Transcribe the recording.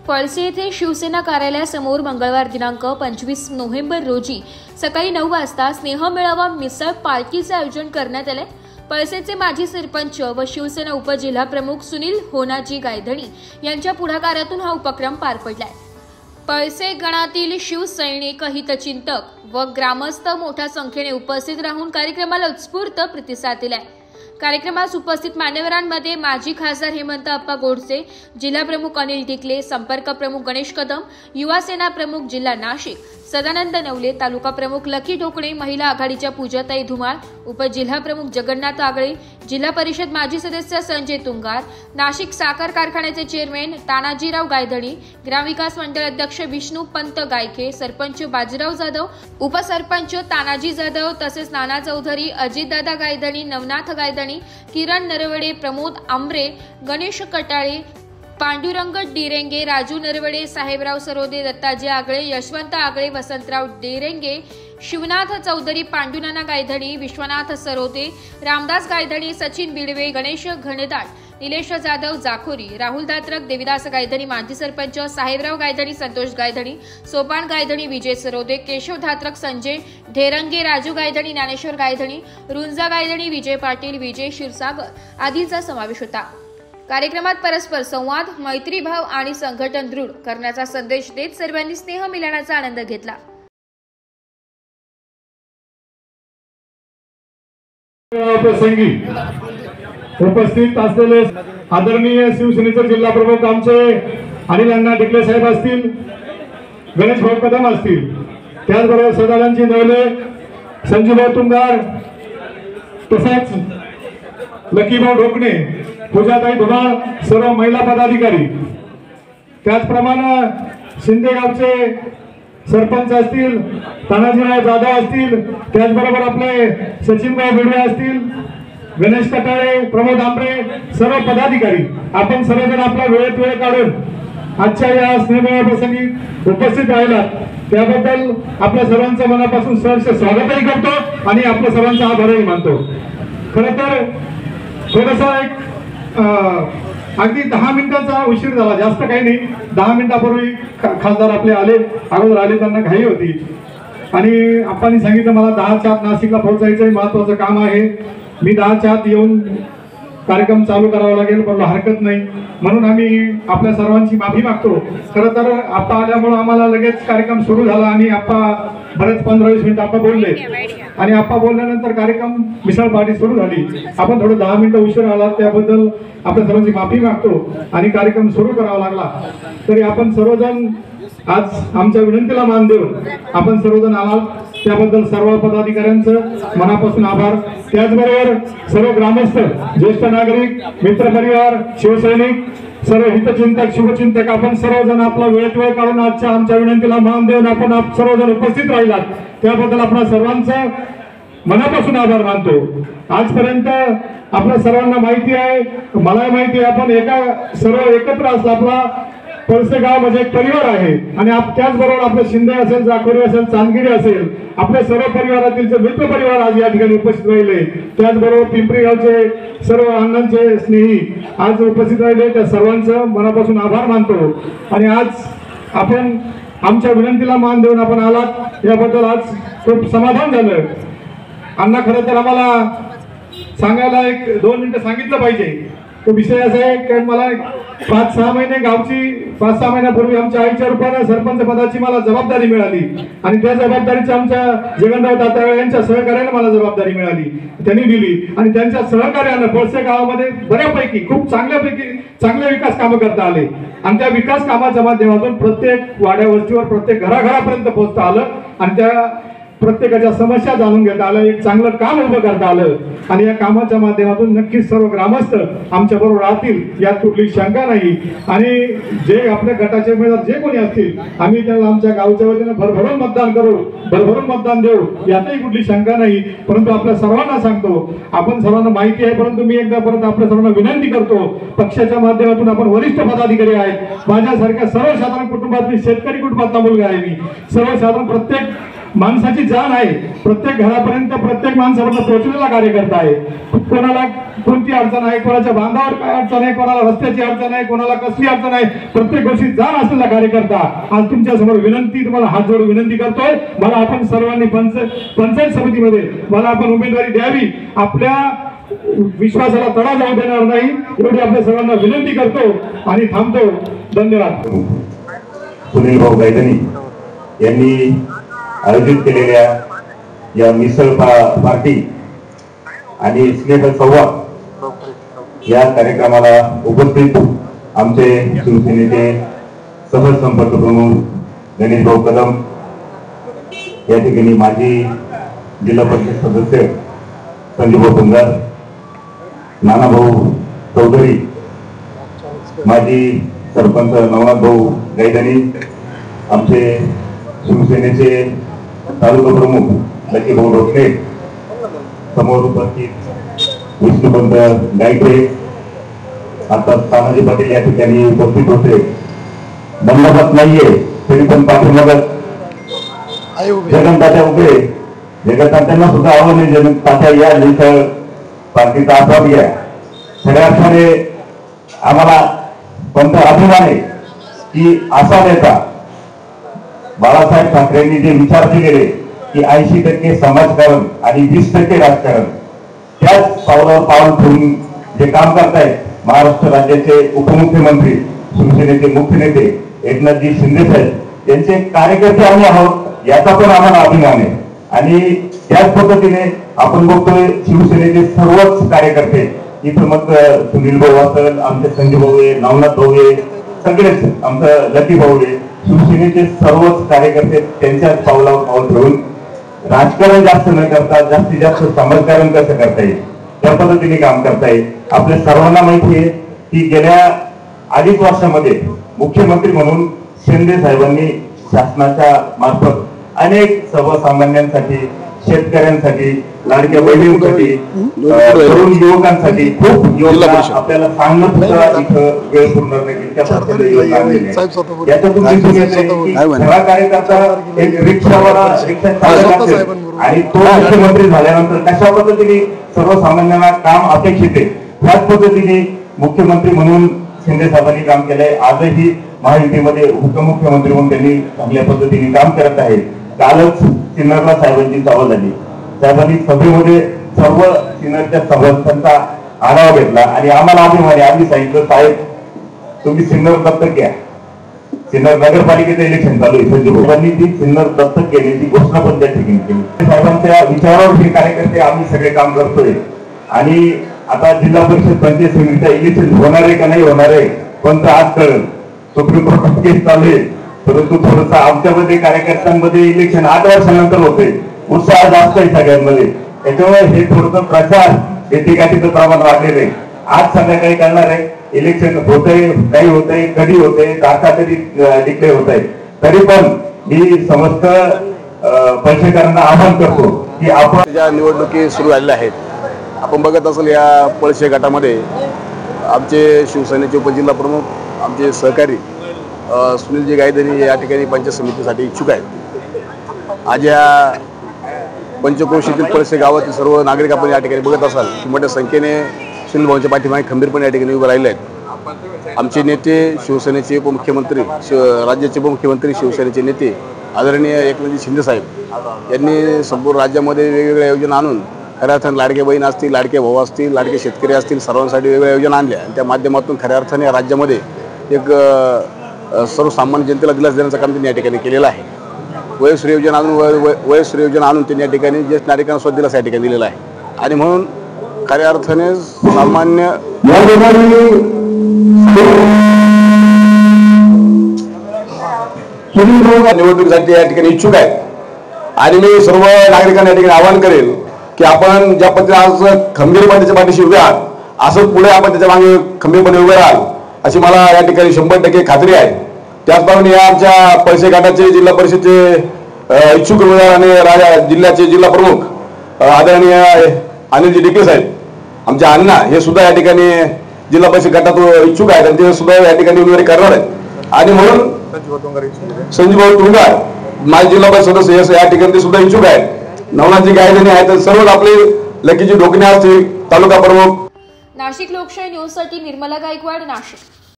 पळसे येथे शिवसेना कार्यालयासमोर मंगळवार दिनांक 25 नोव्हेंबर रोजी सकाळी 9 वाजता स्नेह मेळावा मिसळ पार्टीचे आयोजन करण्यात आले। पळसेचे माजी सरपंच व शिवसेना उपजिल्हा प्रमुख सुनील होनाजी गायधणी यांच्या पुढाकारातून हा उपक्रम पार पडलाय। पळसे गणातील शिवसैनिक, हितचिंतक व ग्रामस्थ मोठ्या संख्येने उपस्थित राहून कार्यक्रमाला उत्स्फूर्त प्रतिसाद दिलाय। कार्यक्रमास उपस्थित मान्यवरांमध्ये माजी खासदार हेमंत अप्पा गोडसे, जिल्हा प्रमुख अनिल टिकले, संपर्क प्रमुख गणेश कदम, युवा सेना प्रमुख जिल्हा नाशिक सदानंद नवले, तालुका प्रमुख लकी ढोकणे, महिला आघाडीच्या पूजाताई धुमाळ, उपजिल्हा प्रमुख जगन्नाथ आगळे, जिल्हा परिषद माजी सदस्य संजय तुंगार, नाशिक साखर कारखान्याचे चेअरमॅन तानाजीराव गायधणी, ग्रामविकास मंडळ अध्यक्ष विष्णू पंत गायके, सरपंच बाजीराव जाधव, उपसरपंच तानाजी जाधव तसेच नाना चौधरी, अजितदादा गायधणी, नवनाथ गायधणी, किरण नरवडे, प्रमोद आंबरे, गणेश कटाळे, पांडुरंग डिरेंगे, राजू नरवडे, साहेबराव सरोदे, दत्ताजी आगळे, यशवंत आगळे, वसंतराव डिरेंगे, शिवनाथ चौधरी, पांडुनाना गायधणी, विश्वनाथ सरोदे, रामदास गायधणी, सचिन बिडवे, गणेश घनदाट, निलेश जाधव जाखोरी, राहुल दात्रक, देविदास गायधणी, माजी सरपंच साहेबराव गायधणी, संतोष गायधणी, सोपान गायधणी, विजय सरोदे, केशव धात्रक, संजय ढेरंगे, राजू गायधणी, ज्ञानेश्वर गायधणी, रुंजा गायधणी, विजय पाटील, विजय क्षीरसागर आदींचा समावेश होता। कार्यक्रमात परस्पर संवाद, मैत्रीभाव आणि संघटन दृढ करण्याचा संदेश देत सर्वांनी स्नेह मिलनाचा आनंद घेतला। प्रसंगी उपस्थित असलेले आदरणीय शिवसेनेचे जिल्हा प्रमुख आमचे अनिल अण्णा टिकले साहेब असतील, गणेश भाऊ कदम असतील, त्याचबरोबर सदानंदजी नवले, संजूभाऊ तुंगार, तसेच लकीभाऊ ढोकणे, पूजाताई धुमाळ, सर्व महिला पदाधिकारी, त्याचप्रमाणे शिंदे गावचे सरपंच असतील, तानाजीराव जाधव असतील, त्याचबरोबर आपले सचिनभाऊ बिडवे असतील, गणेश कटाळे, प्रमोद आंबरे, सर्व पदाधिकारी, आपण सर्वजण आपला वेळ काढून आजच्या या स्नेहमेळाव्या प्रसंगी उपस्थित राहिलात त्याबद्दल आपल्या सर्वांचं मनापासून सहर्ष स्वागतही करतो आणि आपल्या सर्वांचा आभारही मानतो। खरं तर थोडासा एक अगदी 10 मिनिटांचा उशीर झाला, जास्त काही नाही। 10 मिनिटापूर्वी खासदार आपले अगोदर आले, त्यांना घाई होती आणि आपण सांगितलं मला 10च्या आत नाशिकला पोहोचायचंय, महत्वाचं काम आहे, मी 10च्या आत येऊन कार्यक्रम चालू करावा लागेल, पण हरकत नाही म्हणून आम्ही आपल्या सर्वांची माफी मागतो। खरं तर आप्पा आल्यामुळे आम्हाला लगेच कार्यक्रम सुरू झाला आणि आप्पा बरेच 15-20 मिनिट आप्पा बोलले आणि आप्पा बोलल्यानंतर कार्यक्रम मिसळ पार्टी सुरू झाली। आपण थोडं 10 मिनिटं उशीर आला त्याबद्दल आपल्या सर्वांची माफी मागतो आणि कार्यक्रम सुरू करावा लागला। तरी आपण सर्वजण आज आमच्या विनंतीला मान देऊन आपण सर्वजण आलात त्याबद्दल सर्व पदाधिकाऱ्यांचं मनापासून आभार। त्याचबरोबर सर्व ग्रामस्थ, ज्येष्ठ नागरिक, मित्रपरिवार, शिवसैनिक, सर्व हितचिंतक, शुभचिंतक, आपण सर्वजण आपला वेळ काढून आजच्या आमच्या विनंतीला मान देऊन आपण सर्वजण उपस्थित राहिलात त्याबद्दल आपल्या सर्वांचं मनापासून आभार मानतो। आजपर्यंत आपल्या सर्वांना माहिती आहे, मला माहिती आहे, आपण सर्व एकत्र असला आपला पळसे गाव म्हणजे एक परिवार आहे आणि त्याचबरोबर आपले शिंदे असेल, जाखोरी असेल, चांदगिरी असेल, आपल्या सर्व परिवारातील जे मित्र परिवार आज या ठिकाणी उपस्थित राहिले, त्याचबरोबर पिंपरी गावचे सर्व अण्णांचे स्नेही आज उपस्थित राहिले, त्या सर्वांचं मनापासून आभार मानतो आणि आज आपण आमच्या विनंतीला मान देऊन आपण आलात याबद्दल आज खूप समाधान झालं। अण्णा खरं तर आम्हाला सांगायला 1-2 मिनिटं सांगितलं पाहिजे। तो विषय असा आहे की मला 5-6 महिन्यापूर्वी आमच्या आईच्या रूपाने सरपंच पदाची मला जबाबदारी मिळाली आणि त्या जबाबदारीची आमच्या जगन्नाथ दाताळे यांच्या सहकार्याने मला जबाबदारी मिळाली, त्यांनी दिली आणि त्यांच्या सहकार्याने पळसे गावामध्ये बऱ्यापैकी खूप चांगले विकास कामं करता आले आणि त्या विकास कामाच्या माध्यमातून प्रत्येक वाड्या वस्तीवर, प्रत्येक घराघरापर्यंत पोहोचता आलं आणि त्या प्रत्येकाच्या समस्या जाणून घेता आल्या, एक चांगलं काम उभं करता आलं आणि या कामाच्या माध्यमातून नक्कीच सर्व ग्रामस्थ आमच्या बरोबर राहतील यात कुठली शंका नाही आणि जे आपल्या गटाचे उमेदवार जे कोणी असतील आम्ही त्यांना आमच्या गावच्या वतीने भरभरून मतदान करू, भरभरून मतदान देऊ यातही कुठली शंका नाही। परंतु आपल्या सर्वांना सांगतो, आपण सर्वांना माहिती आहे, परंतु मी एकदा परत आपल्या सर्वांना विनंती करतो, पक्षाच्या माध्यमातून आपण वरिष्ठ पदाधिकारी आहेत, माझ्यासारख्या सर्वसाधारण कुटुंबातील शेतकरी कुटुंबातला मुलगा आहे, मी सर्वसाधारण प्रत्येक माणसाची जान आहे, प्रत्येक घरापर्यंत प्रत्येक माणसापर्यंत पोहोचलेला कार्यकर्ता आहे. कोणाला कोणती अडचण आहे, कोणाच्या बांधावर काय अडचण आहे, कोणाला रस्त्याची अडचण आहे, कोणाला कसली अडचण आहे, प्रत्येक गोष्टी जाण असलेला कार्यकर्ता आज तुमच्या समोर विनंती, तुम्हाला हात जोडून विनंती करतोय, मला आपण सर्वांनी पंचायत समितीमध्ये मला आपण उमेदवारी द्यावी. आपल्या विश्वासाला तडा जाऊ देणार नाही एवढी आपल्या सर्वांना विनंती करतो आणि थांबतो. धन्यवाद. सुनील भाऊ गायधनी यांनी आयोजित केलेल्या या मिसळ पार्टी आणि स्नेह संवाद या कार्यक्रमाला उपस्थित आमचे शिवसेनेचे सहज संपर्क प्रमुख गणेश भाऊ कदम, या ठिकाणी माजी जिल्हा परिषद सदस्य संजूभाऊ पुंगार, नानाभाऊ चौधरी, माजी सरपंच नवनाथ भाऊ गायधनी, आमचे शिवसेनेचे तालुका प्रमुख लकी भाऊ रोखणे, समोर उपस्थित विष्णुपंत गायकरे, आता तानाजी पाटील या ठिकाणी उपस्थित होते. बंदोबस्त नाहीये तरी पण पाठीमागे जगनतात्या उभे, जगनतात्यांना सुद्धा आव्हान आहे, जगनतात्या या मिसळ पार्टीचा आस्वाद घ्या. खऱ्या अर्थाने आम्हाला पंत अभिमान आहे की असा नेता बाळासाहेब ठाकरेंनी जे विचार केलेले की 80% समाजकारण आणि 20% राजकारण, त्याच पावलावर पाऊल ठेवून जे काम करतायत महाराष्ट्र राज्याचे उपमुख्यमंत्री शिवसेनेचे मुख्य नेते एकनाथजी शिंदे साहेब यांचे कार्यकर्ते आम्ही आहोत, याचा पण आम्हाला अभिमान आहे. आणि त्याच पद्धतीने आपण बघतोय शिवसेनेचे सर्वच कार्यकर्ते इथं, मग सुनील भाऊ असेल, आमचे संजय भाऊ आहे, नवनाथ भाऊ आहे, सगळेच आमचं लकी भाऊ आहे, शिवसेनेचे सर्वच कार्यकर्ते त्यांच्याच पावलावर पाऊल ठेवून राजकारण जास्त न करता जास्तीत जास्त समाजकारण कसं करता येईल त्या पद्धतीने काम करता येईल. आपल्या सर्वांना माहिती आहे की गेल्या 2.5 वर्षामध्ये मुख्यमंत्री म्हणून शिंदे साहेबांनी शासनाच्या मार्फत अनेक सर्वसामान्यांसाठी, शेतकऱ्यांसाठी, लाडक्या बहिणींसाठी, तरुण युवकांसाठी खूप योजना आपल्याला सांगणं सुद्धा इथं वेळ पुरणार नाही त्या पद्धतीने योजना आणलेल्या आहेत. याच्यातून दिसून येते की खरा कार्यकर्ता एक रिक्षावाला, रिक्षा चालक असेल आणि तो मुख्यमंत्री झाल्यानंतर कशा पद्धतीने सर्वसामान्यांना काम अपेक्षित आहे त्याच पद्धतीने मुख्यमंत्री म्हणून शिंदे साहेबांनी काम केलंय. आजही महायुतीमध्ये उपमुख्यमंत्री म्हणून त्यांनी चांगल्या पद्धतीने काम करत आहे. कालच सिन्नरला साहेबांची सभा झाली, साहेबांनी सभेमध्ये सर्व सिन्नरच्या सभासदांचा आढावा घेतला आणि आम्हाला अभिमान आहे. आम्ही सांगितलं साहेब तुम्ही सिन्नर दत्तक घ्या, सिन्नर नगरपालिकेचं इलेक्शन चालू आहे, संजय भाऊंनी ती सिन्नर दत्तक घेण्याची घोषणा पण त्या ठिकाणी केली. साहेबांच्या विचारावर हे कार्यकर्ते आम्ही सगळे काम करतोय. आणि आता जिल्हा परिषद पंचायत समितीचं इलेक्शन होणार आहे का नाही होणार आहे पण आज कळेल. सुप्रीम कोर्टात केस चालू आहे, परंतु थोडंसं आमच्यामध्ये कार्यकर्त्यांमध्ये इलेक्शन 8 वर्षानंतर होते, उत्साह जास्त आहे सगळ्यांमध्ये, त्याच्यामुळे हे थोडंसं प्रचार एकेकाटीचं प्रमाण वाढलेलं आहे. आज संध्याकाळी कळणार आहे इलेक्शन होतंय काही होतंय, कधी होतंय, तारखा कधी डिक्लेअर होत आहे. तरी पण मी समस्त पक्षकारांना आवाहन करतो की आपण ज्या निवडणुकी सुरू झालेल्या आहेत, आपण बघत असेल या पळशे गटामध्ये आमचे शिवसेनेचे उपजिल्हा प्रमुख, आमचे सहकारी सुनीलजी गायधनी या ठिकाणी पंचायत समितीसाठी इच्छुक आहेत. आज या पंचक्रोशीतील पळसे गावातील सर्व नागरिक आपण या ठिकाणी बघत असाल की मोठ्या संख्येने सुनील भाऊंच्या पाठीमागे खंबीरपणे या ठिकाणी उभे राहिले आहेत. आमचे नेते शिवसेनेचे उपमुख्यमंत्री, राज्याचे उपमुख्यमंत्री, शिवसेनेचे नेते आदरणीय एकनाथजी शिंदे साहेब यांनी संपूर्ण राज्यामध्ये वेगवेगळ्या योजना आणून खऱ्या अर्थाने लाडके बहीण असतील, लाडके भाऊ असतील, लाडके शेतकरी असतील, सर्वांसाठी वेगवेगळ्या योजना आणल्या आणि त्या माध्यमातून खऱ्या अर्थाने या राज्यामध्ये एक सर्वसामान्य जनतेला दिलासा देण्याचं काम त्यांनी या ठिकाणी केलेलं आहे. वयोश्री योजना आणून वयोश्री योजना आणून त्यांनी या ठिकाणी ज्येष्ठ नागरिकांना स्वतः दिलासा या ठिकाणी दिलेला आहे. आणि म्हणून खऱ्या अर्थाने सामान्य निवडणुकीसाठी या ठिकाणी इच्छुक आहेत. आणि मी सर्व नागरिकांना या ठिकाणी आवाहन करेल की आपण ज्या पद्धतीने आज खंबीरपणे त्याच्या पाठीशी उभे आहात, असं पुढे आपण त्याच्या मागे खंबीरपणे उभे राहाल अशी मला या ठिकाणी 100% खात्री आहे. त्याचप्रमाणे या आमच्या पळसे गटाचे जिल्हा परिषदेचे इच्छुक उमेदवार आणि जिल्ह्याचे जिल्हा प्रमुख आदरणीय अनिलजी डिके साहेब, आमचे अण्णा, हे सुद्धा या ठिकाणी जिल्हा परिषद गटात इच्छुक आहेत आणि ते सुद्धा या ठिकाणी उमेदवारी करणार आहेत. आणि म्हणून संजूभाऊ तुंगार माझे जिल्हा परिषद सदस्य या ठिकाणी ते सुद्धा इच्छुक आहेत. नवनाथजी गायधनी आहेत, सर्वच आपले लकीची ढोकणे असतील, तालुका प्रमुख. नाशिक लोकशाही न्यूज साठी निर्मला गायकवाड, नाशिक.